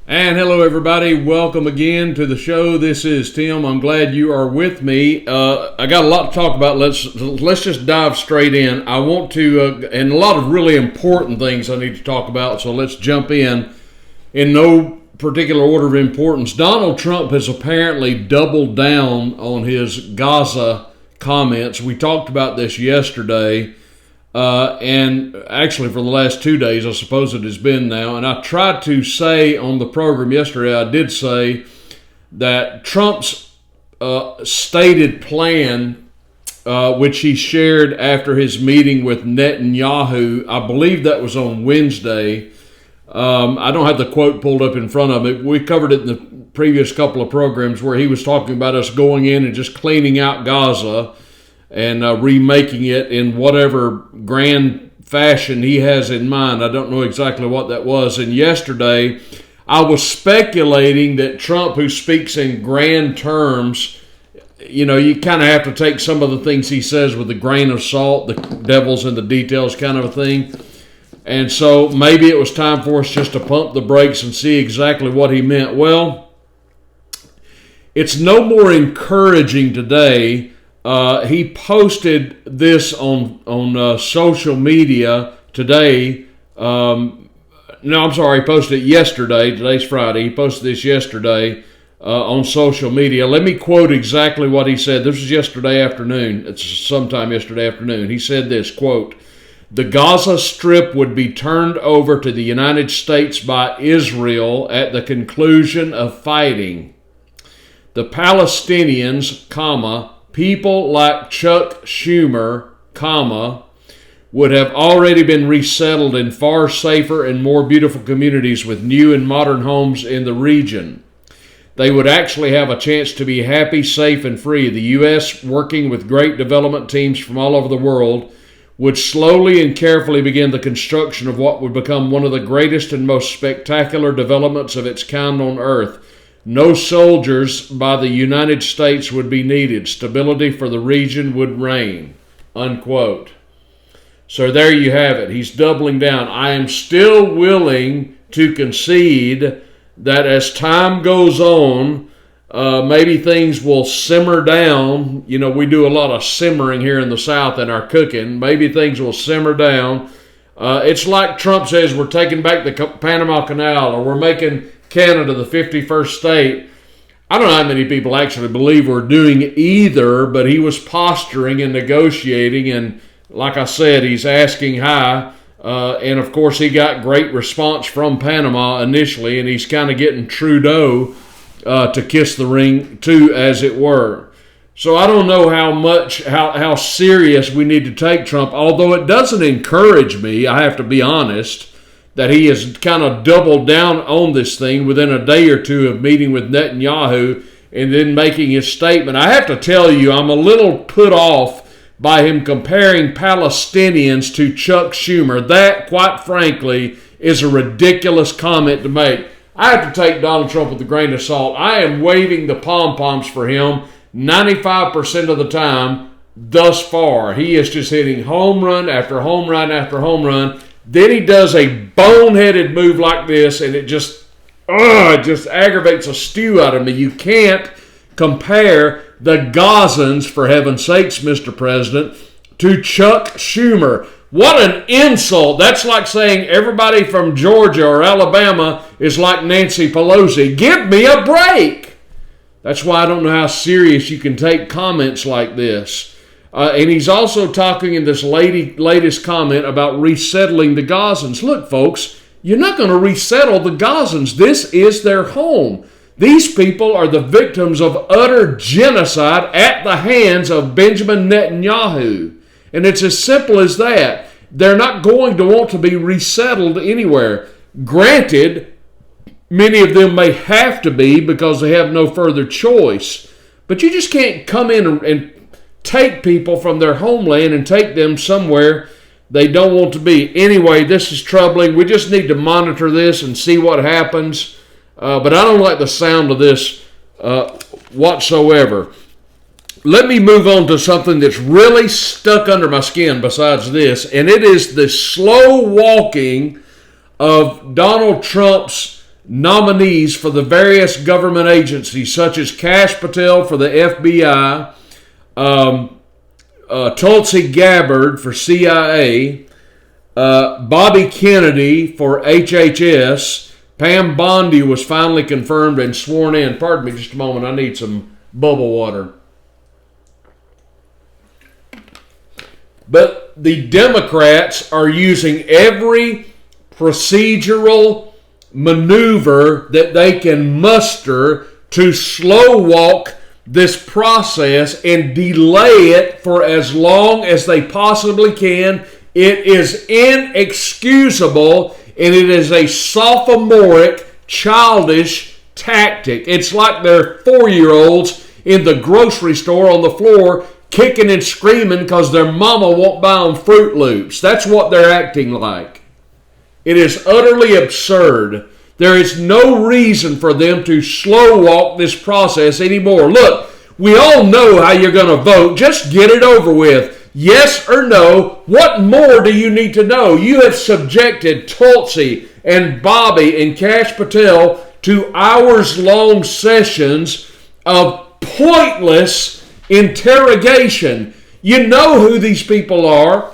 And hello, everybody. Welcome again to the show. This is Tim. I'm glad you are with me. I got a lot to talk about. Let's just dive straight in. I want to, and a lot of really important things I need to talk about. So let's jump in no particular order of importance. Donald Trump has apparently doubled down on his Gaza comments. We talked about this yesterday. And actually for the last 2 days, I suppose it has been now. And I tried to say on the program yesterday, I did say that Trump's stated plan, which he shared after his meeting with Netanyahu, I believe that was on Wednesday. I don't have the quote pulled up in front of me. We covered it in the previous couple of programs where he was talking about us going in and just cleaning out Gaza and remaking it in whatever grand fashion he has in mind. I don't know exactly what that was. And yesterday, I was speculating that Trump, who speaks in grand terms, you kind of have to take some of the things he says with a grain of salt, the devil's in the details kind of a thing. And so maybe it was time for us just to pump the brakes and see exactly what he meant. Well, it's no more encouraging today. He posted this on social media today. He posted it yesterday. Today's Friday. He posted this yesterday on social media. Let me quote exactly what he said. This was yesterday afternoon. It's sometime yesterday afternoon. He said this, quote, "The Gaza Strip would be turned over to the United States by Israel at the conclusion of fighting. The Palestinians, people like Chuck Schumer, would have already been resettled in far safer and more beautiful communities with new and modern homes in the region. They would actually have a chance to be happy, safe, and free. The U.S., working with great development teams from all over the world, would slowly and carefully begin the construction of what would become one of the greatest and most spectacular developments of its kind on Earth. No soldiers by the United States would be needed. Stability for the region would reign," unquote. So there you have it. He's doubling down. I am still willing to concede that as time goes on, maybe things will simmer down. We do a lot of simmering here in the South in our cooking. Maybe things will simmer down. It's like Trump says we're taking back the Panama Canal, or we're making Canada the 51st state. I don't know how many people actually believe we're doing either, but he was posturing and negotiating, and like I said, he's asking high, and of course he got great response from Panama initially, and he's kind of getting Trudeau to kiss the ring too, as it were. So I don't know how serious we need to take Trump, although it doesn't encourage me, I have to be honest, that he has kind of doubled down on this thing within a day or two of meeting with Netanyahu and then making his statement. I have to tell you, I'm a little put off by him comparing Palestinians to Chuck Schumer. That, quite frankly, is a ridiculous comment to make. I have to take Donald Trump with a grain of salt. I am waving the pom-poms for him 95% of the time thus far. He is just hitting home run after home run after home run. Then he does a boneheaded move like this, and it just aggravates a stew out of me. You can't compare the Gazans, for heaven's sakes, Mr. President, to Chuck Schumer. What an insult. That's like saying everybody from Georgia or Alabama is like Nancy Pelosi. Give me a break. That's why I don't know how serious you can take comments like this. And he's also talking in this latest comment about resettling the Gazans. Look, folks, you're not going to resettle the Gazans. This is their home. These people are the victims of utter genocide at the hands of Benjamin Netanyahu. And it's as simple as that. They're not going to want to be resettled anywhere. Granted, many of them may have to be because they have no further choice. But you just can't come in and take people from their homeland and take them somewhere they don't want to be. Anyway, this is troubling. We just need to monitor this and see what happens. But I don't like the sound of this whatsoever. Let me move on to something that's really stuck under my skin besides this, and it is the slow walking of Donald Trump's nominees for the various government agencies, such as Kash Patel for the FBI, Tulsi Gabbard for CIA, Bobby Kennedy for HHS. Pam Bondi was finally confirmed and sworn in. Pardon me just a moment. I need some bubble water. But the Democrats are using every procedural maneuver that they can muster to slow walk this process and delay it for as long as they possibly can. It is inexcusable, and it is a sophomoric, childish tactic. It's like they're 4-year-olds in the grocery store on the floor kicking and screaming because their mama won't buy them Fruit Loops. That's what they're acting like. It is utterly absurd. There is no reason for them to slow walk this process anymore. Look, we all know how you're going to vote. Just get it over with. Yes or no. What more do you need to know? You have subjected Tulsi and Bobby and Kash Patel to hours-long sessions of pointless interrogation. You know who these people are.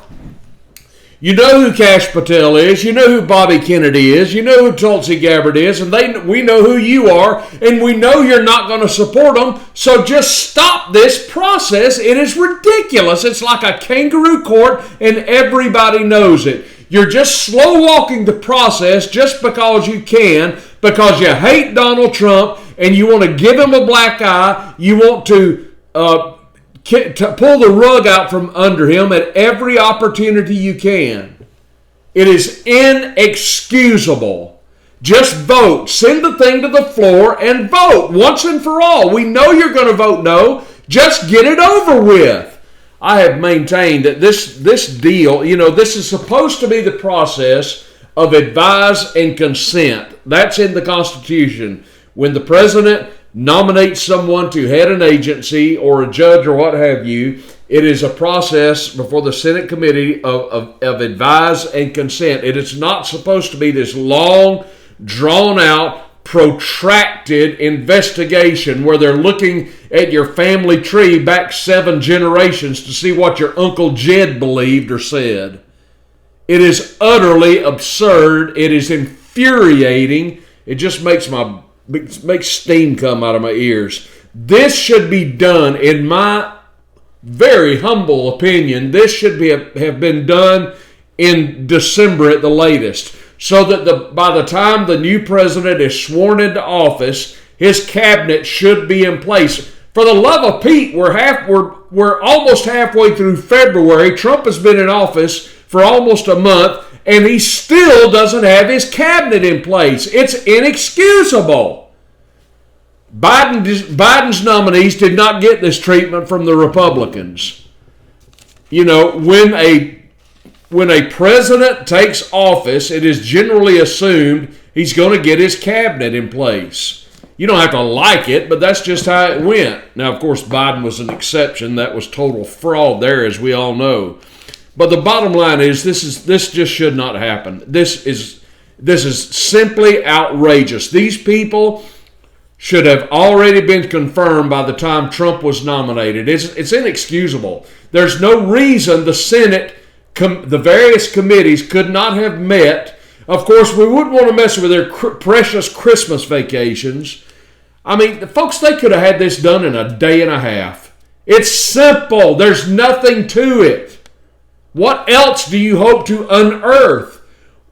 You know who Kash Patel is. You know who Bobby Kennedy is. You know who Tulsi Gabbard is. And we know who you are. And we know you're not going to support them. So just stop this process. It is ridiculous. It's like a kangaroo court and everybody knows it. You're just slow walking the process just because you can. Because you hate Donald Trump and you want to give him a black eye. You want to pull the rug out from under him at every opportunity you can. It is inexcusable. Just vote. Send the thing to the floor and vote once and for all. We know you're going to vote no. Just get it over with. I have maintained that this deal, this is supposed to be the process of advise and consent. That's in the Constitution. When the president nominates someone to head an agency or a judge or what have you, it is a process before the Senate committee of advise and consent. It is not supposed to be this long, drawn-out, protracted investigation where they're looking at your family tree back 7 generations to see what your Uncle Jed believed or said. It is utterly absurd. It is infuriating. It just makes steam come out of my ears. This should be done, in my very humble opinion, this should have been done in December at the latest, so that by the time the new president is sworn into office, his cabinet should be in place. For the love of Pete, we're almost halfway through February. Trump has been in office for almost a month, and he still doesn't have his cabinet in place. It's inexcusable. Biden's nominees did not get this treatment from the Republicans. When a president takes office, it is generally assumed he's going to get his cabinet in place. You don't have to like it, but that's just how it went. Now, of course, Biden was an exception. That was total fraud there, as we all know. But the bottom line is, this just should not happen. This is simply outrageous. These people should have already been confirmed by the time Trump was nominated. It's inexcusable. There's no reason the Senate, the various committees could not have met. Of course, we wouldn't want to mess with their precious Christmas vacations. I mean, folks, they could have had this done in a day and a half. It's simple. There's nothing to it. What else do you hope to unearth?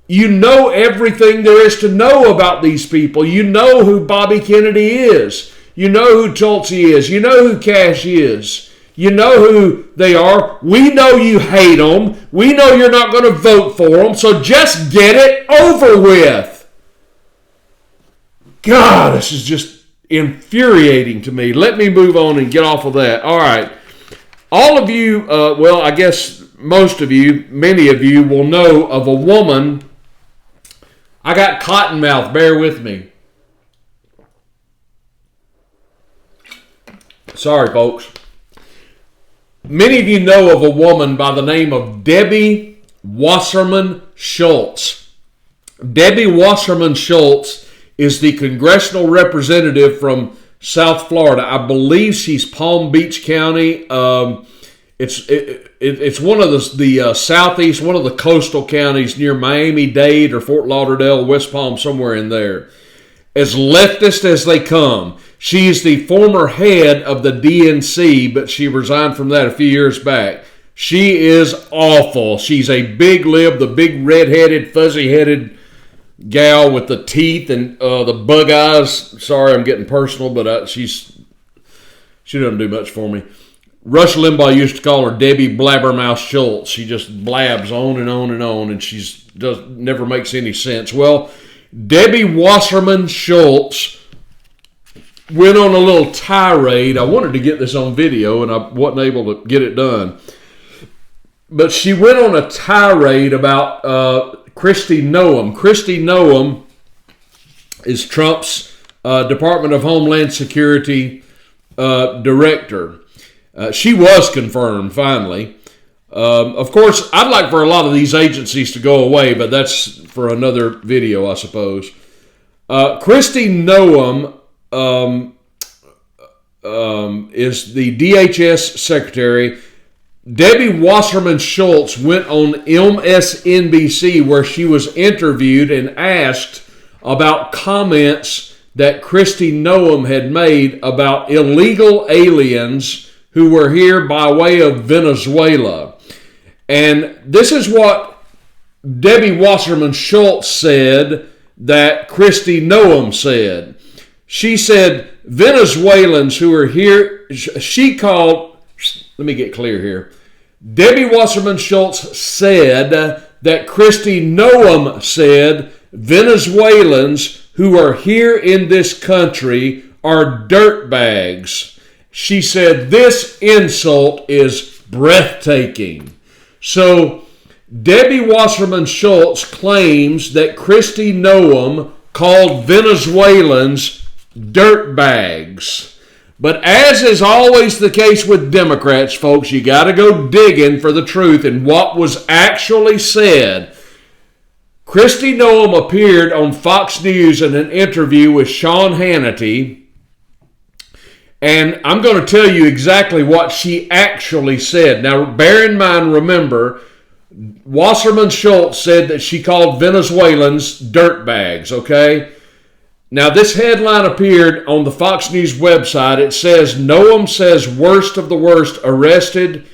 You know everything there is to know about these people. You know who Bobby Kennedy is. You know who Tulsi is. You know who Kash is. You know who they are. We know you hate them. We know you're not going to vote for them. So just get it over with. God, this is just infuriating to me. Let me move on and get off of that. All right. All of you, I guess most of you, many of you will know of a woman. I got cotton mouth. Bear with me. Sorry, folks. Many of you know of a woman by the name of Debbie Wasserman Schultz. Debbie Wasserman Schultz is the congressional representative from South Florida. I believe she's Palm Beach County. It's one of the southeast, one of the coastal counties near Miami-Dade or Fort Lauderdale, West Palm, somewhere in there. As leftist as they come. She's the former head of the DNC, but she resigned from that a few years back. She is awful. She's a big lib, the big red-headed, fuzzy-headed gal with the teeth and the bug eyes. Sorry, I'm getting personal, but she doesn't do much for me. Rush Limbaugh used to call her Debbie Blabbermouth Schultz. She just blabs on and on and on, and never makes any sense. Well, Debbie Wasserman Schultz went on a little tirade. I wanted to get this on video, and I wasn't able to get it done. But she went on a tirade about Kristi Noem. Kristi Noem is Trump's Department of Homeland Security director. She was confirmed, finally. Of course, I'd like for a lot of these agencies to go away, but that's for another video, I suppose. Kristi Noem is the DHS secretary. Debbie Wasserman Schultz went on MSNBC where she was interviewed and asked about comments that Kristi Noem had made about illegal aliens who were here by way of Venezuela. And this is what Debbie Wasserman Schultz said that Kristi Noem said. She said, Venezuelans who are here, she called, let me get clear here. Debbie Wasserman Schultz said that Kristi Noem said Venezuelans who are here in this country are dirtbags. She said this insult is breathtaking. So Debbie Wasserman Schultz claims that Kristi Noem called Venezuelans dirtbags. But as is always the case with Democrats, folks, you got to go digging for the truth and what was actually said. Kristi Noem appeared on Fox News in an interview with Sean Hannity, and I'm going to tell you exactly what she actually said. Now, bear in mind, remember, Wasserman Schultz said that she called Venezuelans dirtbags, okay? Now, this headline appeared on the Fox News website. It says, Noem says worst of the worst arrested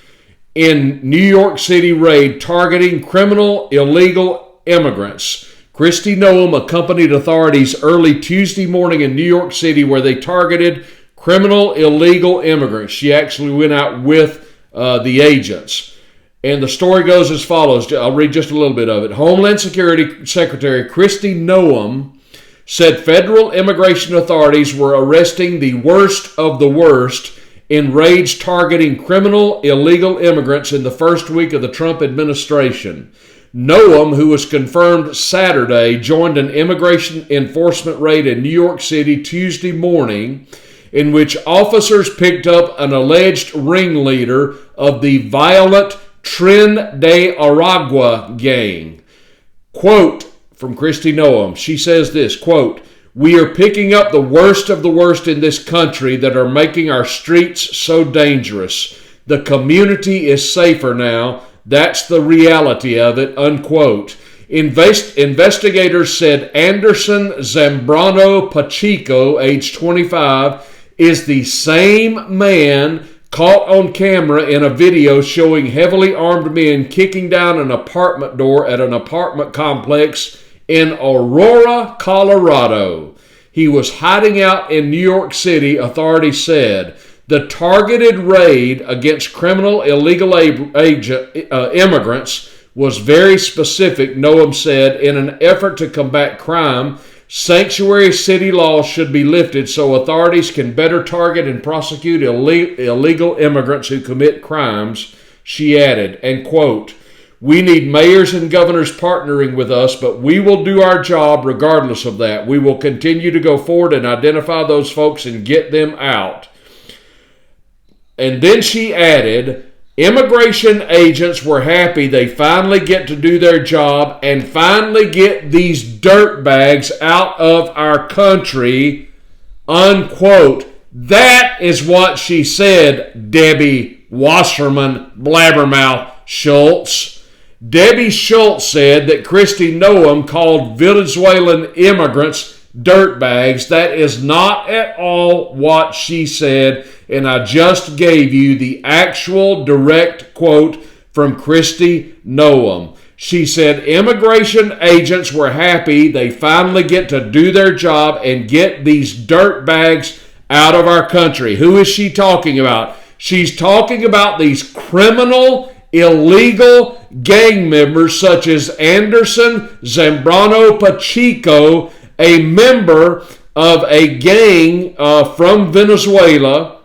in New York City raid targeting criminal illegal immigrants. Kristi Noem accompanied authorities early Tuesday morning in New York City where they targeted criminal illegal immigrants. She actually went out with the agents. And the story goes as follows. I'll read just a little bit of it. Homeland Security Secretary Kristi Noem said federal immigration authorities were arresting the worst of the worst in raids targeting criminal illegal immigrants in the first week of the Trump administration. Noem, who was confirmed Saturday, joined an immigration enforcement raid in New York City Tuesday morning in which officers picked up an alleged ringleader of the violent Tren de Aragua gang. Quote, from Kristi Noem, she says this, quote, we are picking up the worst of the worst in this country that are making our streets so dangerous. The community is safer now. That's the reality of it, unquote. Investigators said Anderson Zambrano Pacheco, age 25, is the same man caught on camera in a video showing heavily armed men kicking down an apartment door at an apartment complex in Aurora, Colorado. He was hiding out in New York City, authorities said. The targeted raid against criminal illegal immigrants was very specific, Noem said. In an effort to combat crime, sanctuary city laws should be lifted so authorities can better target and prosecute illegal immigrants who commit crimes, she added, and quote, we need mayors and governors partnering with us, but we will do our job regardless of that. We will continue to go forward and identify those folks and get them out. And then she added, immigration agents were happy they finally get to do their job and finally get these dirtbags out of our country, unquote. That is what she said, Debbie Wasserman Blabbermouth Schultz. Debbie Schultz said that Kristi Noem called Venezuelan immigrants dirtbags. That is not at all what she said, and I just gave you the actual direct quote from Kristi Noem. She said immigration agents were happy they finally get to do their job and get these dirtbags out of our country. Who is she talking about? She's talking about these criminal, illegal gang members such as Anderson Zambrano Pacheco, a member of a gang from Venezuela.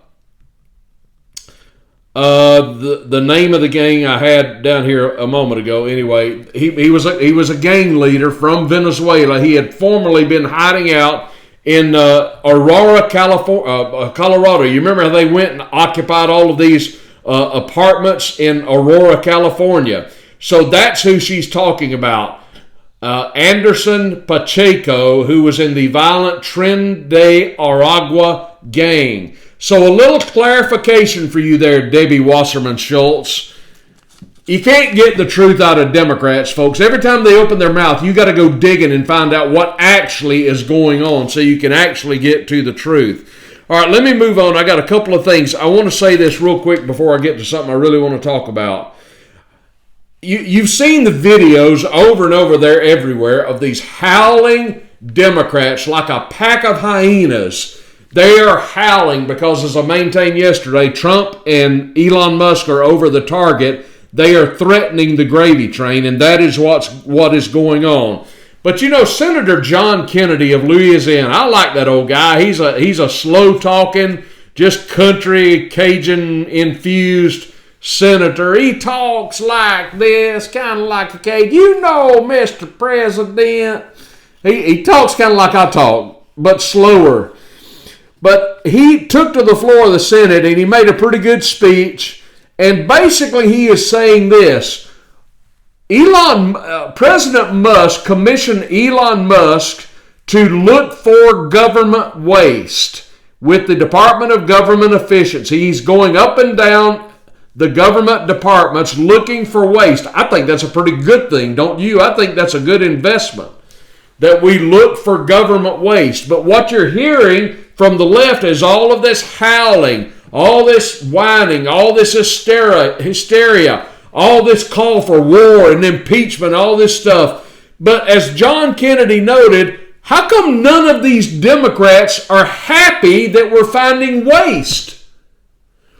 The name of the gang I had down here a moment ago. Anyway, he was a gang leader from Venezuela. He had formerly been hiding out in Aurora, California, Colorado. You remember how they went and occupied all of these apartments in Aurora, California? So that's who she's talking about. Anderson Pacheco, who was in the violent Tren de Aragua gang. So a little clarification for you there, Debbie Wasserman Schultz. You can't get the truth out of Democrats, folks. Every time they open their mouth, you got to go digging and find out what actually is going on so you can actually get to the truth. All right, let me move on. I got a couple of things. I want to say this real quick before I get to something I really want to talk about. You've seen the videos over and over there everywhere of these howling Democrats like a pack of hyenas. They are howling because, as I maintained yesterday, Trump and Elon Musk are over the target. They are threatening the gravy train, and that is what is going on. But you know, Senator John Kennedy of Louisiana, I like that old guy. He's a slow-talking, just country, Cajun-infused senator. He talks like this, kind of like a Cajun. You know, Mr. President. He talks kind of like I talk, but slower. But he took to the floor of the Senate, and he made a pretty good speech. And basically, he is saying this. President Musk commissioned Elon Musk to look for government waste with the Department of Government Efficiency. He's going up and down the government departments looking for waste. I think that's a pretty good thing, don't you? I think that's a good investment, that we look for government waste. But what you're hearing from the left is all of this howling, all this whining, all this hysteria, all this call for war and impeachment, all this stuff. But as John Kennedy noted, how come none of these Democrats are happy that we're finding waste?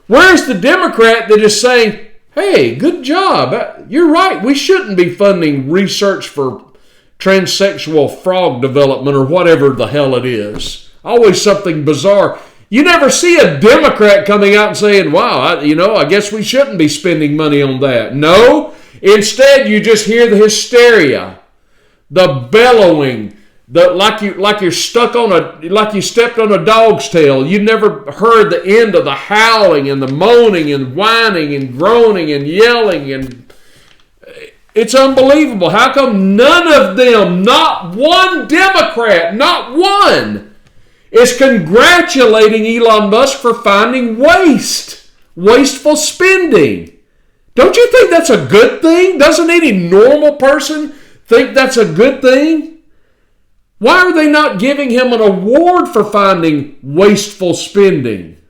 Where's the Democrat that is saying, hey, good job, you're right, we shouldn't be funding research for transsexual frog development or whatever the hell it is? Always something bizarre. You never see a Democrat coming out and saying, wow, I guess we shouldn't be spending money on that. No. Instead, you just hear the hysteria, the bellowing, like you stepped on a dog's tail. You never heard the end of the howling and the moaning and whining and groaning and yelling. And it's unbelievable. How come none of them, not one Democrat, not one, is congratulating Elon Musk for finding wasteful spending? Don't you think that's a good thing? Doesn't any normal person think that's a good thing? Why are they not giving him an award for finding wasteful spending?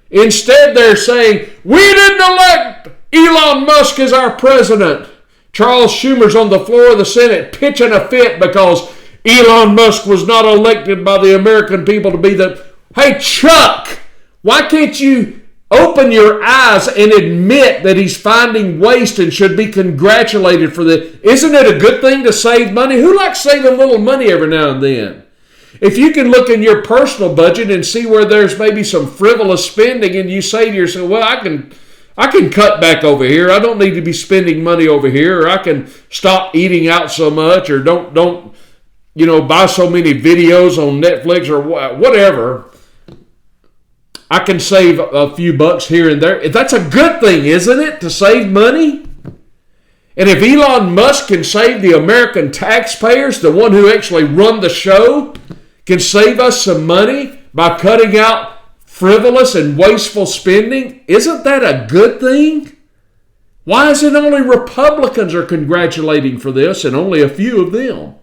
Instead, they're saying, we didn't elect Elon Musk as our president. Charles Schumer's on the floor of the Senate pitching a fit because Elon Musk was not elected by the American people to be the... Hey, Chuck, why can't you open your eyes and admit that he's finding waste and should be congratulated for that? Isn't it a good thing to save money? Who likes saving a little money every now and then? If you can look in your personal budget and see where there's maybe some frivolous spending and you say to yourself, well, I can cut back over here. I don't need to be spending money over here. Or I can stop eating out so much, or don't buy so many videos on Netflix or whatever. I can save a few bucks here and there. That's a good thing, isn't it, to save money? And if Elon Musk can save the American taxpayers, the one who actually run the show, can save us some money by cutting out frivolous and wasteful spending, isn't that a good thing? Why is it only Republicans are congratulating for this and only a few of them?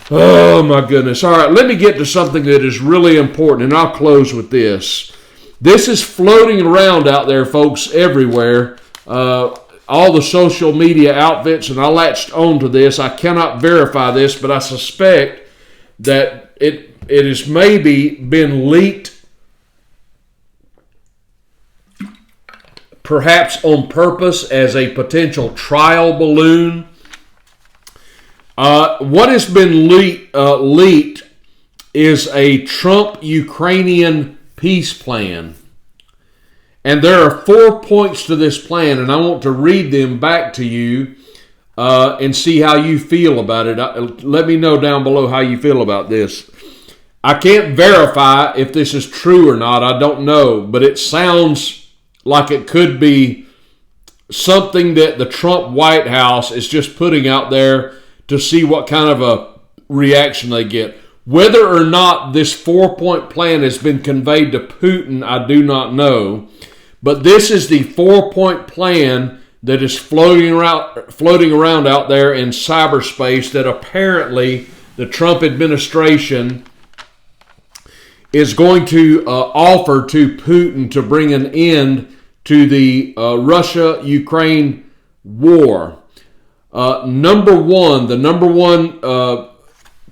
Oh my goodness. All right, let me get to something that is really important, and I'll close with this. This is floating around out there, folks, everywhere. All the social media outfits, and I latched onto this. I cannot verify this, but I suspect that it has maybe been leaked, perhaps on purpose, as a potential trial balloon. What has been leaked is a Trump-Ukrainian peace plan. And there are 4 points to this plan, and I want to read them back to you and see how you feel about it. Let me know down below how you feel about this. I can't verify if this is true or not. I don't know, but it sounds like it could be something that the Trump White House is just putting out there to see what kind of a reaction they get. Whether or not this 4-point plan has been conveyed to Putin, I do not know. But this is the 4-point plan that is floating around out there in cyberspace that apparently the Trump administration is going to offer to Putin to bring an end to the Russia-Ukraine war. The number one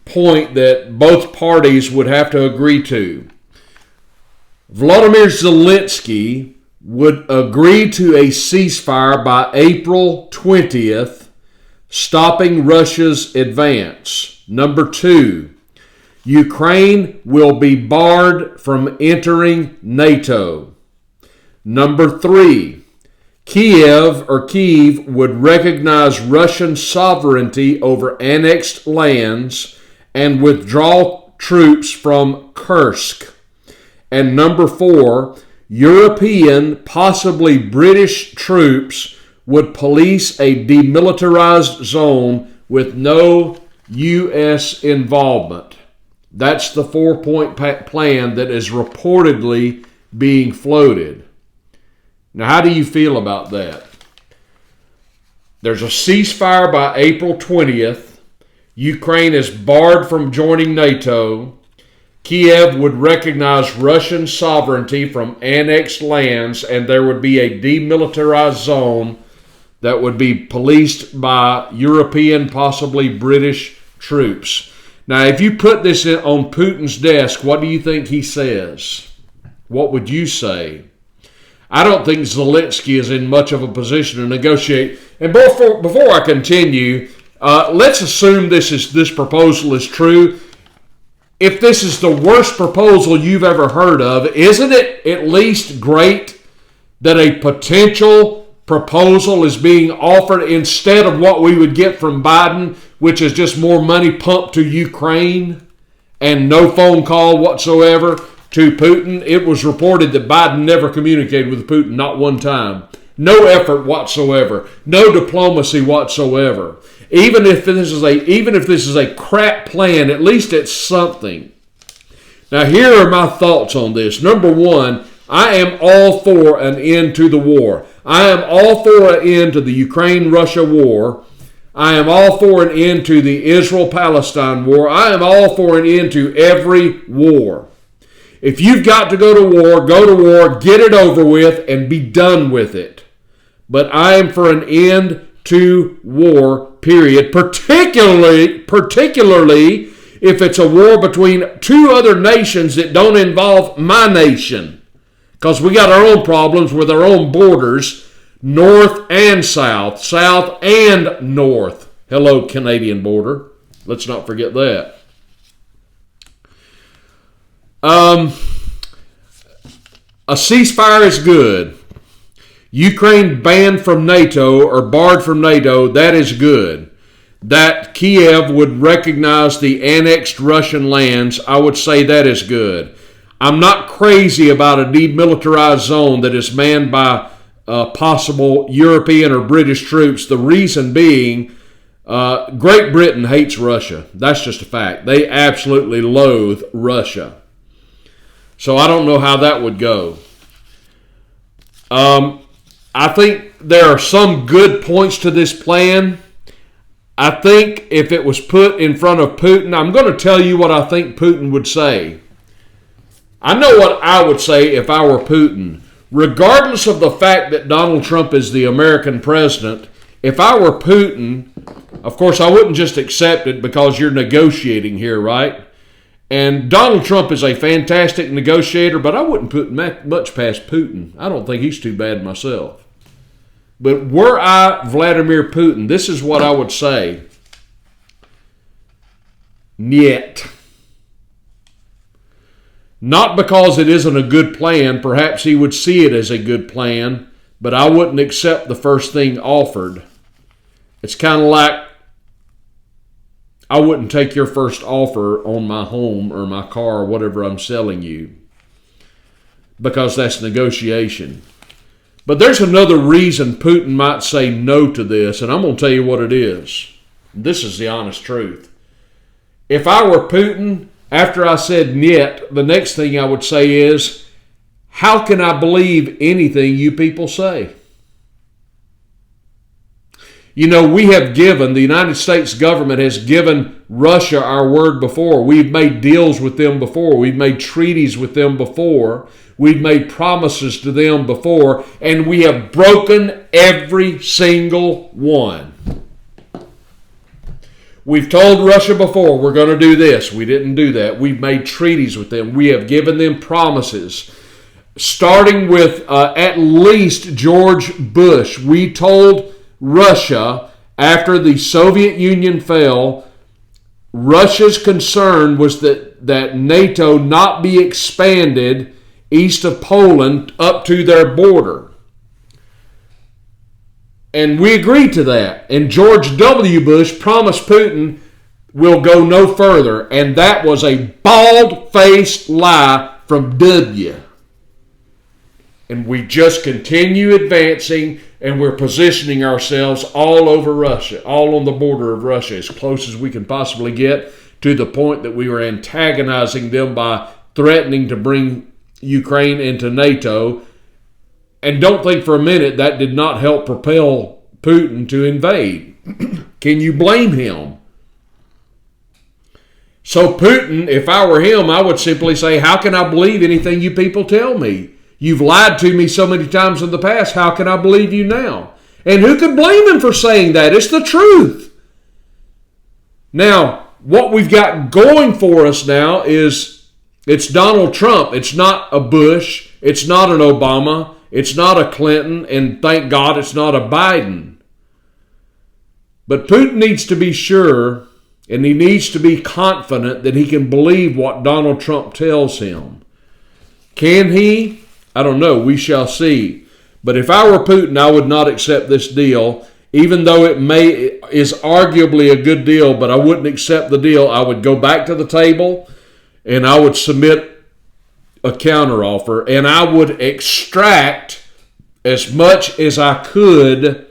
point that both parties would have to agree to. Vladimir Zelensky would agree to a ceasefire by April 20th, stopping Russia's advance. Number 2, Ukraine will be barred from entering NATO. Number 3, Kiev would recognize Russian sovereignty over annexed lands and withdraw troops from Kursk. And number 4, European, possibly British troops would police a demilitarized zone with no U.S. involvement. That's the 4-point plan that is reportedly being floated. Now, how do you feel about that? There's a ceasefire by April 20th. Ukraine is barred from joining NATO. Kiev would recognize Russian sovereignty from annexed lands, and there would be a demilitarized zone that would be policed by European, possibly British troops. Now, if you put this on Putin's desk, what do you think he says? What would you say? I don't think Zelensky is in much of a position to negotiate. And before I continue, let's assume this proposal is true. If this is the worst proposal you've ever heard of, isn't it at least great that a potential proposal is being offered instead of what we would get from Biden, which is just more money pumped to Ukraine and no phone call whatsoever to Putin? It was reported that Biden never communicated with Putin, not one time. No effort whatsoever. No diplomacy whatsoever. Even if this is a crap plan, at least it's something. Now, here are my thoughts on this. Number 1, I am all for an end to the war. I am all for an end to the Ukraine-Russia war. I am all for an end to the Israel-Palestine war. I am all for an end to every war. If you've got to go to war, get it over with, and be done with it. But I am for an end to war, period. Particularly if it's a war between two other nations that don't involve my nation. Because we got our own problems with our own borders, north and south, south and north. Hello, Canadian border. Let's not forget that. A ceasefire is good. Ukraine banned from NATO or barred from NATO, that is good. That Kiev would recognize the annexed Russian lands, I would say that is good. I'm not crazy about a demilitarized zone that is manned by possible European or British troops. The reason being, Great Britain hates Russia. That's just a fact. They absolutely loathe Russia. So I don't know how that would go. I think there are some good points to this plan. I think if it was put in front of Putin, I'm going to tell you what I think Putin would say. I know what I would say if I were Putin. Regardless of the fact that Donald Trump is the American president, if I were Putin, of course I wouldn't just accept it because you're negotiating here, right? And Donald Trump is a fantastic negotiator, but I wouldn't put much past Putin. I don't think he's too bad myself. But were I Vladimir Putin, this is what I would say. Niet. Not because it isn't a good plan. Perhaps he would see it as a good plan, but I wouldn't accept the first thing offered. It's kind of like I wouldn't take your first offer on my home or my car or whatever I'm selling you, because that's negotiation. But there's another reason Putin might say no to this, and I'm going to tell you what it is. This is the honest truth. If I were Putin, after I said niet, the next thing I would say is, how can I believe anything you people say? You know, we have given, the United States government has given Russia our word before. We've made deals with them before. We've made treaties with them before. We've made promises to them before. And we have broken every single one. We've told Russia before, we're going to do this. We didn't do that. We've made treaties with them. We have given them promises. Starting with at least George Bush, we told Russia, after the Soviet Union fell, Russia's concern was that NATO not be expanded east of Poland up to their border. And we agreed to that. And George W. Bush promised Putin we'll go no further. And that was a bald-faced lie from W. And we just continue advancing, and we're positioning ourselves all over Russia, all on the border of Russia, as close as we can possibly get, to the point that we were antagonizing them by threatening to bring Ukraine into NATO. And don't think for a minute that did not help propel Putin to invade. Can you blame him? So Putin, if I were him, I would simply say, how can I believe anything you people tell me? You've lied to me so many times in the past. How can I believe you now? And who could blame him for saying that? It's the truth. Now, what we've got going for us now is it's Donald Trump. It's not a Bush. It's not an Obama. It's not a Clinton. And thank God it's not a Biden. But Putin needs to be sure, and he needs to be confident that he can believe what Donald Trump tells him. Can he? I don't know. We shall see. But if I were Putin, I would not accept this deal, even though it is arguably a good deal, but I wouldn't accept the deal. I would go back to the table, and I would submit a counteroffer, and I would extract as much as I could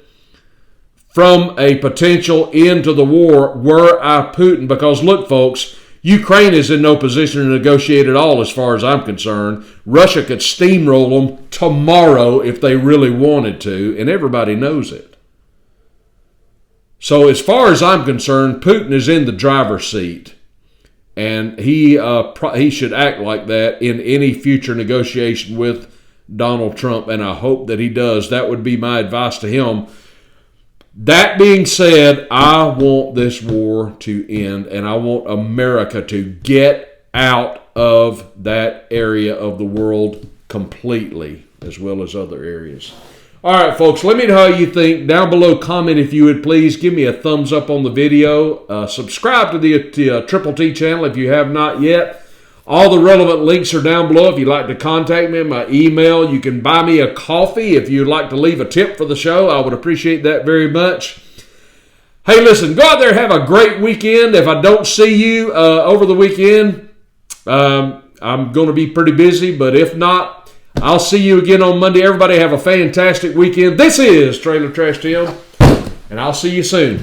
from a potential end to the war were I Putin. Because look, folks, Ukraine is in no position to negotiate at all as far as I'm concerned. Russia could steamroll them tomorrow if they really wanted to, and everybody knows it. So as far as I'm concerned, Putin is in the driver's seat, and he should act like that in any future negotiation with Donald Trump, and I hope that he does. That would be my advice to him. That being said, I want this war to end, and I want America to get out of that area of the world completely, as well as other areas. All right, folks, let me know how you think. Down below, comment if you would please. Give me a thumbs up on the video. Subscribe to the Triple T channel if you have not yet. All the relevant links are down below if you'd like to contact me. My email, you can buy me a coffee if you'd like to leave a tip for the show. I would appreciate that very much. Hey, listen, go out there, have a great weekend. If I don't see you over the weekend, I'm going to be pretty busy, but if not, I'll see you again on Monday. Everybody have a fantastic weekend. This is Trailer Trash Tim, and I'll see you soon.